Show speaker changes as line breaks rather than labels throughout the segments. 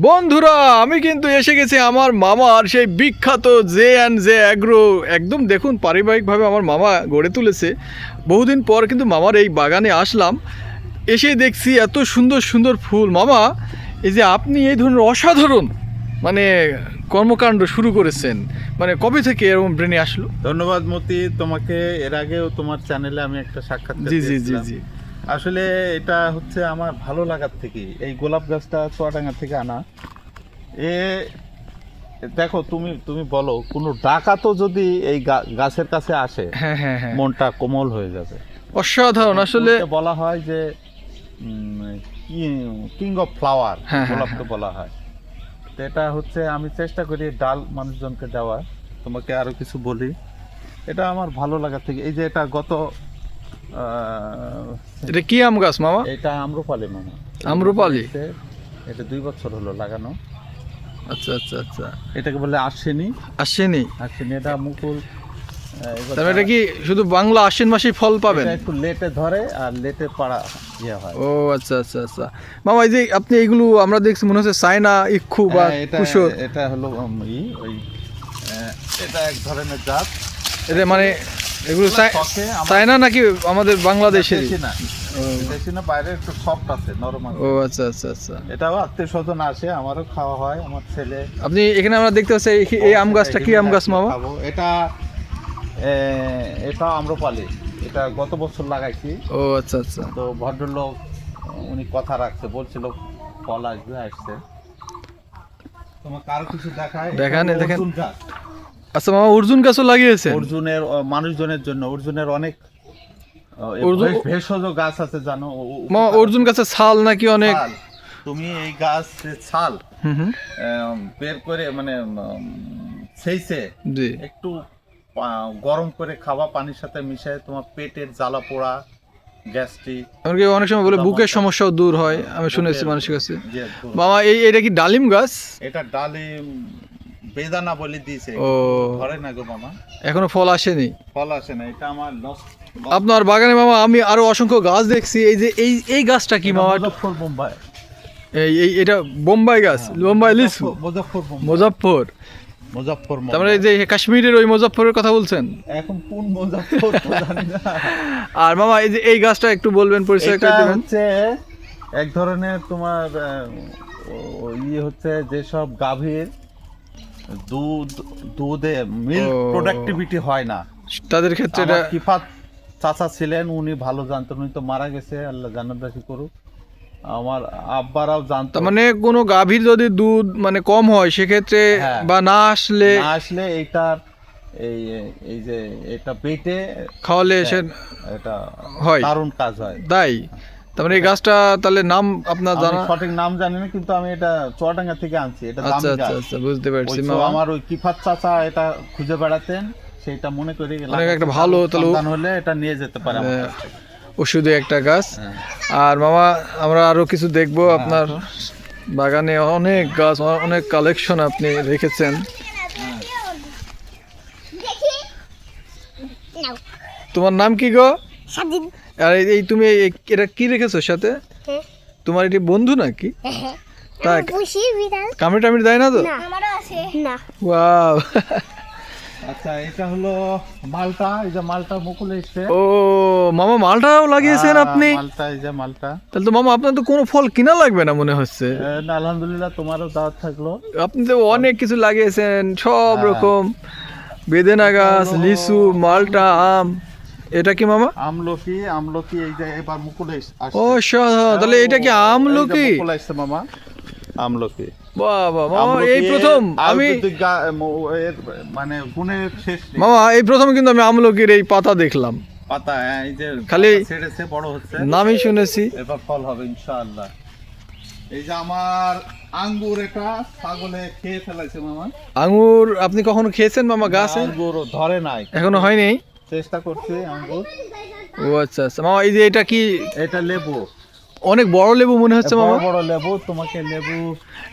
বন্ধুরা, আমি কিন্তু এসে গেছি আমার মামার সেই বিখ্যাত জে অ্যাগ্রো। একদম দেখুন, পারিবারিকভাবে আমার মামা গড়ে তুলেছে। বহুদিন পর কিন্তু মামার এই বাগানে আসলাম। এসে দেখছি এত সুন্দর সুন্দর ফুল। মামা, এই যে আপনি এই ধরনের অসাধারণ মানে কর্মকাণ্ড শুরু করেছেন, মানে কবে থেকে এরকম ব্রেনে আসলো?
ধন্যবাদ মতি, তোমাকে এর আগেও তোমার চ্যানেলে আমি একটা সাক্ষাৎকার
জি জি জি
দিয়েছিলাম।
জি।
আসলে এটা হচ্ছে আমার ভালো লাগার থেকে, এই গোলাপ গাছটা চুয়াডাঙ্গা থেকে আনা। এ দেখো, তুমি তুমি বলো, কোনো ডাকাতও যদি এই গাছের কাছে আসে,
হ্যাঁ হ্যাঁ হ্যাঁ,
মনটা কোমল হয়ে যাবে।
অসাধারণ আসলে।
ফুলকে বলা হয় যে কিং অফ ফ্লাওয়ার,
হ্যাঁ, হ্যাঁ,
গোলাপকে বলা হয়। তো এটা হচ্ছে, আমি চেষ্টা করি ডাল মানুষজনকে দেওয়ার। তোমাকে আরো কিছু বলি, এটা আমার ভালো লাগার থেকে। এই যে এটা গত
এটা কি আম গাছ মামা?
এটা আম্রপালি মামা।
আম্রপালি?
এটা 2 বছর হলো লাগানো।
আচ্ছা আচ্ছা আচ্ছা।
এটাকে বলে আশ্বিনী।
আসেনি?
আশ্বিনী, এটা মুকুল।
তাহলে এটা কি শুধু বাংলা আশ্বিন মাসেই ফল পাবেন?
এটা একটু লেটে ধরে আর লেটে পাড়া ইয়ে হয়।
ও আচ্ছা আচ্ছা আচ্ছা। মামা, এই যে আপনি এইগুলো আমরা দেখছি মনে হচ্ছে চায়না ইক্ষু বা কুশোর।
এটা হলো এটা এক ধরনের জাত।
এটা মানে এগুলো
শখে
চায়না নাকি আমাদের বাংলাদেশের?
দেশি না, দেশি না, বাইরে একটু সফট আছে, নরম আছে।
ও আচ্ছা আচ্ছা আচ্ছা।
এটাও আত্মীয় স্বজন আসে, আমারও খাওয়া হয়, আমার ছেলে।
আপনি এখানে আমরা দেখতে পাচ্ছি এই আম গাছটা কি আম গাছ মামা?
খাবো। এটা আম্রপালি। এটা গত বছর লাগাইছি।
ও আচ্ছা আচ্ছা।
তো ভদ্রলোক উনি কথা রাখছে, বলছিল ফল আসছে। তোমাকে আরো কিছু দেখায়।
দেখান,
এটা হলো
দেখেন।
অর্জুন গাছ।
আচ্ছা মামা, অর্জুন গাছও লাগিয়েছে?
অর্জুনের মানুষজনের জন্য অর্জুনের অনেক ভেষজ গাছ আছে, জানো?
মামা, অর্জুন গাছের ছাল নাকি অনেক?
ছাল। তুমি এই গাছের ছাল
হুম,
বের করে মানে সেইছে
জি।
একটু গরম করে খাওয়া, পানির সাথে মিশিয়ে, তোমার পেটের জ্বালা পোড়া, গ্যাস্ট্রিক,
এমনকি অনেক সময় বলে বুকের সমস্যাও দূর হয়, আমি শুনেছি মানুষের কাছে।
যে
মামা, এটা কি ডালিম গাছ?
এটা ডালিম বেদানা বলে দিয়েছে।
ও,
ধরে না গো মামা,
এখনো ফল আসেনি?
ফল আসে না। এটা আমার
আপনার বাগানে মামা আমি আরো অসংখ্য গাছ দেখছি। এই যে এই গাছটা কি মামা?
মুজফ্ফর বোম্বাই।
এটা বোম্বাই গাছ, বোম্বাই লিচু।
মুজফ্ফর বোম্বাই।
মুজফ্ফর?
মুজফ্ফর
তার মানে এই যে কাশ্মীরের ওই মুজফ্ফরের কথা বলছেন?
এখন কোন মুজফ্ফর তো জানি না।
আর মামা, এই যে এই গাছটা একটু বলবেন, পরিচয় করে
এটা
দিবেন?
হচ্ছে এক ধরনের তোমার ইয়ে হচ্ছে, যেসব গাভীর দুধে মিল্ক
ও।
প্রোডাক্টিভিটি হয় না,
তাদের ক্ষেত্রে এটা?
আমার কিফাত চাচা ছিলেন, উনি ভালো জানতেন। উনি তো মারা গেছে, আল্লাহ জান্নাতবাসী করুক। আমার আব্বারাও জানতো।
তার মানে কোনো গাভীর যদি দুধ মানে কম হয় সেক্ষেত্রে,
হ্যাঁ।
বা না আসলে
এইটার এই এই যে এটা পেটে
খাওয়ালে সে
এটা
হয়,
দারুণ কাজ হয়।
তাই? তার মানে এই গাছটা তাহলে নাম আপনার
আমি
জানা?
সঠিক নাম জানি না, কিন্তু আমি এটা চুয়াডাঙ্গা থেকে আনছি। এটা
আচ্ছা
দামি
আচ্ছা
গাছ।
আচ্ছা, বুঝতে পারছি
ওই তো
মামা।
আমার ওই কিফাত চাচা এটা খুঁজে বেড়াতেন, সেটা মনে করি
অনেক একটা ভালো তাহলে
সন্তান হলে এটা নিয়ে যেতে পারে আমার কাছ থেকে।
ওষুধে একটা গাছ।
হ্যাঁ।
আর মামা, আমরা আরো কিছু দেখবো আপনার বাগানে। অনেক গাছ, অনেক কালেকশন আপনি রেখেছেন। তোমার নাম কি গো?
স্বাধীন।
আর এই তুমি এটা কি রেখেছো সাথে? তোমার এটি বন্ধু নাকি? তাই?
খুশি বিড়াল।
কামড়ে টামড়ে দেয় না তো?
না, আমারও আছে। না।
ওয়াও।
আচ্ছা, এটা হলো মালটা। এই যে মালটা মুকুল এসছে।
ও মামা, মালটাও লাগিয়েছেন আপনি?
মালটা, এই যে মালটা।
তাহলে তো মামা আপনার তো কোনো ফল কিনা লাগবে না মনে হচ্ছে।
না, আলহামদুলিল্লাহ, তোমারও দাওয়াত থাকলো।
আপনি তো অনেক কিছু লাগিয়েছেন, সব রকম বেদেনা গাছ, লিচু, মালটা, আম। এটা কি মামা?
আমলকি। আমলকি এই যে এবার মুকুল আসছে।
ও তাহলে এটা কি আমলকি?
মুকুল আসছে মামা, আমলকি।
বাহ বাহ মামা,
আমলকি
এই প্রথম আমি
আয়ুর্বেদিক এর মানে গুণের শেষ নেই।
মামা, এই প্রথম কিন্তু আমি আমলকির এই পাতা দেখলাম।
পাতা, এই যে
খালি
পাতা ছেড়েছে, বড় হচ্ছে,
নামই শুনেছি।
এবার ফল হবে ইনশাআল্লাহ। এই যে আমার আঙ্গুর, এটা ছাগলে খেয়ে ফেলাইছে মামা।
আঙ্গুর আপনি কখনো খেয়েছেন মামা গাছে?
আঙ্গুর ধরে নাই,
এখনো হয়নি?
চেষ্টা করছি আঙ্গুর।
ও আচ্ছা আচ্ছা মামা, এই যে এটা কি?
এটা লেবু।
অনেক বড় লেবু মনে হচ্ছে
বড়
মামা।
বড় লেবু। তোমাকে লেবু,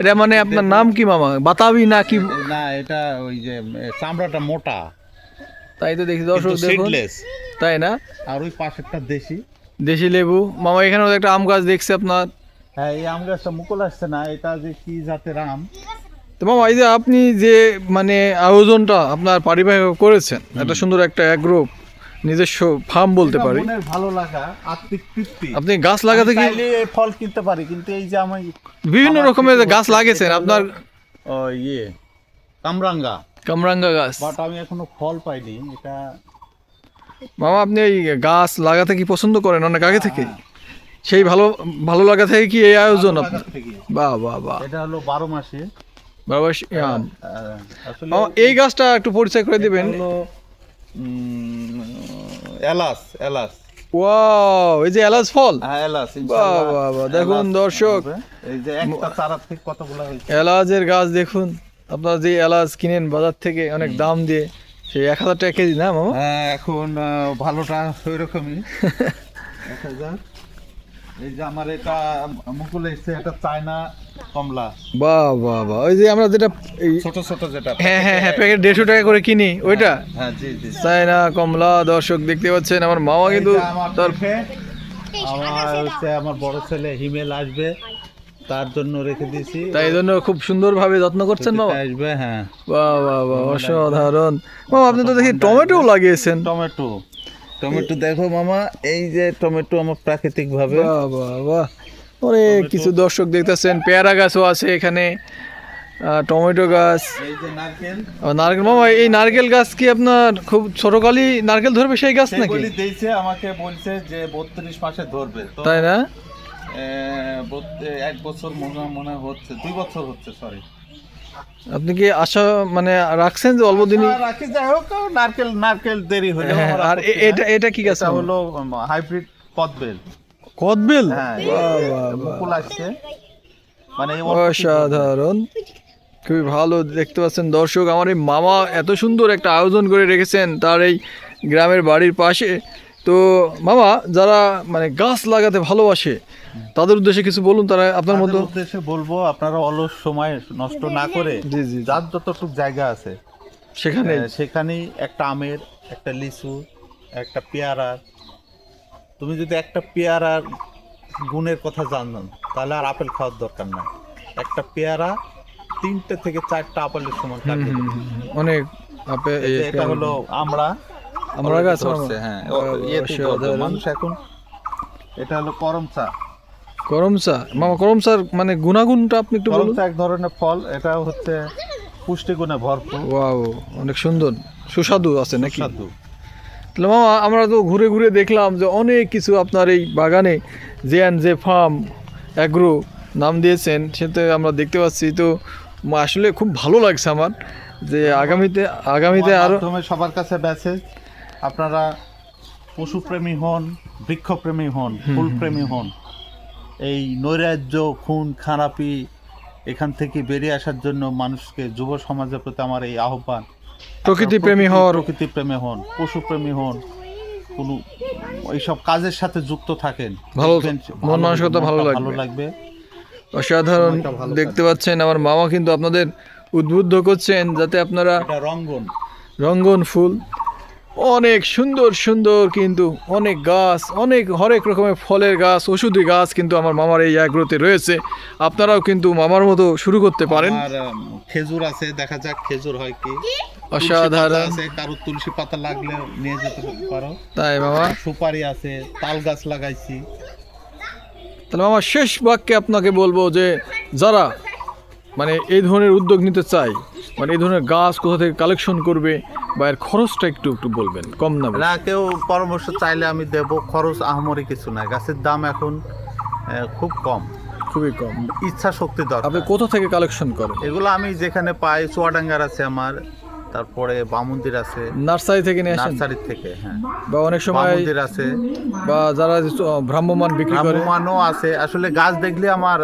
এটা মানে আপনার নাম কি মামা? বাতাবি নাকি?
না, এটা ওই যে চামড়াটা মোটা,
তাই তো দেখি, দর্শক
কিন্তু
দেখুন।
seedless।
তাই না?
আর ওই পাশেরটা দেশি।
দেশি লেবু। মামা, এখানেও একটা আম গাছ দেখছি আপনার।
হ্যাঁ, এই আম গাছটা মুকুল আসছে না, এটা যে কি জাতের আম।
তো মামা এই যে আপনি যে মানে আয়োজনটা আপনার পারিবারিক করেছেন, একটা সুন্দর একটা অ্যাগ্রো নিজস্ব ফার্ম বলতে
এটা
পারি,
মনের ভালো লাগা, আত্মিক তৃপ্তি।
আপনি গাছ লাগাতে
আমি
কি
চাইলে এই ফল কিনতে পারি, কিন্তু এই যে আমি
বিভিন্ন
আমার
রকমের
কিছু
গাছ
হচ্ছে,
লাগিয়েছেন
এটা
আপনার,
হলো, ইয়ে কামরাঙ্গা,
কামরাঙ্গা গাছ।
বাট আমি এখনো ফল পাইনি এটা।
মামা আপনি এই গাছ লাগাতে কি পছন্দ করেন অনেক আগে থেকে?
হ্যাঁ,
সেই ভালো ভালো লাগা থেকে কি এই আয়োজন
ভালো
আপনার?
লাগার থেকে।
বাহ বাহ বাহ,
এটা হলো 12 মাসে
বাবা আম।
আসলে
মামা এই গাছটা একটু পরিচয় করে দিবেন।
এটা হলো এলাচ, এলাচ।
ওয়াও, এই যে এলাচ ফল,
হ্যাঁ, এলাচ,
বাহ
ইনশাআল্লাহ।
বাহ বাহ, দেখুন
এলাচ
দর্শক,
হবে। এই যে একটা চারা থেকে কতগুলো হয়েছে।
এলাচের গাছ দেখুন। আপনারা যে এলাচ কিনেন বাজার থেকে অনেক দাম দিয়ে, সেই 1000 টাকা কেজি না মামা?
হ্যাঁ, এখন ভালোটা ওই রকমই 1000। এই যে আমার এটা মুকুল এসছে, এটা চায়না কমলা,
বাহ বাহ বাহ, ওই যে আমরা যেটা এই
ছোট ছোট যেটা।
হ্যাঁ হ্যাঁ হ্যাঁ প্যাকেট 150 টাকা করে কিনি ওইটা,
হ্যাঁ, জি জি।
চায়না কমলা। দর্শক দেখতে পাচ্ছেন আমার মামা
এই
কিন্তু
যে আমার
তার
পেঁপে, আমার হচ্ছে আমার বড় ছেলে হিমেল আসবে, তার জন্য রেখে দিয়েছি।
তাই জন্য খুব সুন্দরভাবে যত্ন করছেন মামা।
ছুটিতে আসবে, হ্যাঁ।
বাহ বাহ বাহ, অসাধারণ। মামা আপনি তো দেখি টমেটো লাগিয়েছেন।
টমেটো, টমেটো দেখো মামা, এই যে টমেটো আমার প্রাকৃতিক ভাবে।
বাহ বাহ বাহ, অনেক কিছু দর্শক দেখতেছেন। পেয়ারা গাছও আছে এখানে, টমেটো গাছ,
এই যে নারকেল,
নারকেল। মামা এই নারকেল গাছ কি আপনার খুব ছোটকালই নারকেল ধরবে সেই গাছ নাকি?
সেগুলি দিয়েছে আমাকে, বলছে যে 32 মাসে ধরবে। তো
তাই না?
1 বছর মনে হচ্ছে, 2 বছর হচ্ছে, সরি।
আপনি কি আশা মানে রাখছেন যে অল্প দিনই?
রাখি, যাই হোক, নারকেল নারকেল দেরি হলো।
হ্যাঁ, আর এটা এটা কি গাছ?
এটা হলো হাইব্রিড কদবেল।
কদবেল,
হ্যাঁ,
বাহ বাহ বাহ,
মুকুল আসছে, মানে এই
অসাধারণ, খুবই ভালো। দেখতে পাচ্ছেন দর্শক, আমার এই মামা এত সুন্দর একটা আয়োজন করে রেখেছেন তার এই গ্রামের বাড়ির পাশে। তো মামা যারা মানে গাছ লাগাতে ভালোবাসে তাদের উদ্দেশ্যে কিছু বলুন, তারা আপনার মতো।
তাদের উদ্দেশ্যে বলবো, আপনারা অলস সময় নষ্ট না করে
জি জি,
যার যতটুকু জায়গা আছে
সেখানে
সেখানেই একটা আমের, একটা লিচু, একটা পেয়ারার, তুমি যদি একটা পেয়ারার গুণের কথা জানো তাহলে আর আপেল খাওয়ার দরকার নাই। একটা পেয়ারা 3টে থেকে 4টা আপেলের সমান কাটবে।
অনেক
এই যে এটা হলো আমরা
গাছ
ধরছে, হ্যাঁ, ইয়েতে ধরবে মানুষ এখন। এটা হলো করমচা।
করমচা, মামা করমচার মানে গুণাগুণটা আপনি একটু বলুন।
করমচা এক ধরনের ফল, এটা হচ্ছে পুষ্টিগুণে ভরপুর,
ওয়াও, অনেক সুন্দর, সুস্বাদু আছে নাকি?
সুস্বাদু।
তাহলে মামা আমরা তো ঘুরে ঘুরে দেখলাম যে অনেক কিছু আপনার এই বাগানে জে ফার্ম অ্যাগ্রো নাম দিয়েছেন, সেটা আমরা দেখতে পাচ্ছি। তো আসলে খুব ভালো লাগছে আমার যে আগামীতে আরো
মাধ্যমে সবার কাছে মেসেজ, আপনারা পশুপ্রেমী হন, বৃক্ষপ্রেমী হন, ফুলপ্রেমী হন, এই নৈরাজ্য, খুন খারাপি এখান থেকে বেরিয়ে আসার জন্য মানুষকে, যুব সমাজের প্রতি আমার এই আহ্বান,
প্রকৃতিপ্রেমী হওয়ার,
প্রকৃতিপ্রেমী হন, পশুপ্রেমী হন, কোনো এইসব কাজের সাথে যুক্ত থাকেন,
ভালো
দেখবেন
মন মানসিকতা ভালো
ভালো লাগবে।
অসাধারণ।
সময়টা ভালো
দেখতে পাচ্ছেন আমার মামা কিন্তু আপনাদের উদ্বুদ্ধ করছেন যাতে আপনারা
এটা রঙ্গন,
রঙ্গন ফুল, অনেক সুন্দর সুন্দর কিন্তু অনেক গাছ, অনেক হরেক রকমের ফলের গাছ, ওষুধি গাছ কিন্তু আমার মামার এই অ্যাগ্রোতে রয়েছে। আপনারাও কিন্তু মামার মতো শুরু করতে পারেন।
আর খেজুর আছে, দেখা যাক খেজুর হয় কি।
অসাধারণ,
তুলসী পাতা আছে, কারো তুলসী পাতা লাগলে নিয়ে যেতে পারো।
তাই মামা?
সুপারি আছে, তাল গাছ লাগাইছি।
তাহলে মামা শেষ বাক্যে আপনাকে বলবো যে যারা মানে এই ধরনের উদ্যোগ নিতে চায়, মানে এই ধরনের গাছ কোথা থেকে কালেকশন করবে বা এর খরচটা একটু একটু বলবেন, কম না বেশি?
না, কেউ পরামর্শ চাইলে আমি দেব, খরচ আহামরি কিছু নাই, গাছের দাম এখন খুব কম,
খুবই কম।
ইচ্ছা শক্তি দরকার।
আপনি কোথা থেকে কালেকশন করেন?
এগুলো আমি যেখানে পাই, চুয়াডাঙ্গার আছে আমার, তারপরে বামুন্দির আছে,
নার্সারি থেকে নিয়ে আসেন?
নার্সারি থেকে, হ্যাঁ,
বা অনেক সময়
বামুন্দির আছে,
বা যারা ভ্রাম্যমান বিক্রি করে?
ভ্রাম্যমানও আছে। আসলে গাছ দেখলে আমার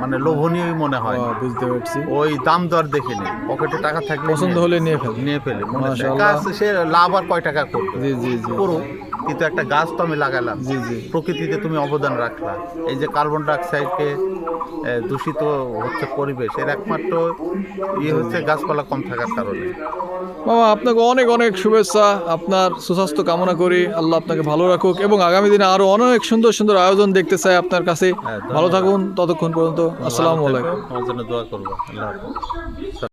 মানে লোভনীয় মনে হয়,
বুঝতে পারছি।
ওই দাম দর দেখিনি, পকেটে টাকা থাকলে
পছন্দ হলে নিয়ে ফেলেন।
নিয়ে ফেলি, মনে চায়।
মাশাআল্লাহ।
গাছ সে লাভ আর কয় টাকা করবে,
জি জি জি,
করুক। কিন্তু একটা গাছ তো আমি লাগালাম,
জি জি।
প্রকৃতিতে তুমি অবদান রাখলা। এই যে কার্বন ডাইঅক্সাইডকে দূষিত হচ্ছে পরিবেশ, এর একমাত্র হচ্ছে গাছপালা কম থাকার কারণে।
মামা আপনাকে অনেক অনেক শুভেচ্ছা, আপনার সুস্বাস্থ্য কামনা করি, আল্লাহ আপনাকে ভালো রাখুক এবং আগামী দিনে আরো অনেক সুন্দর সুন্দর আয়োজন দেখতে চাই আপনার কাছে।
হ্যাঁ,
ভালো
ধন্যবাদ।
থাকুন ততক্ষণ পর্যন্ত। আসসালামু
ভালো থেকো,
আলাইকুম।
আমার জন্য দোয়া করবো। আল্লাহ হাফেজ।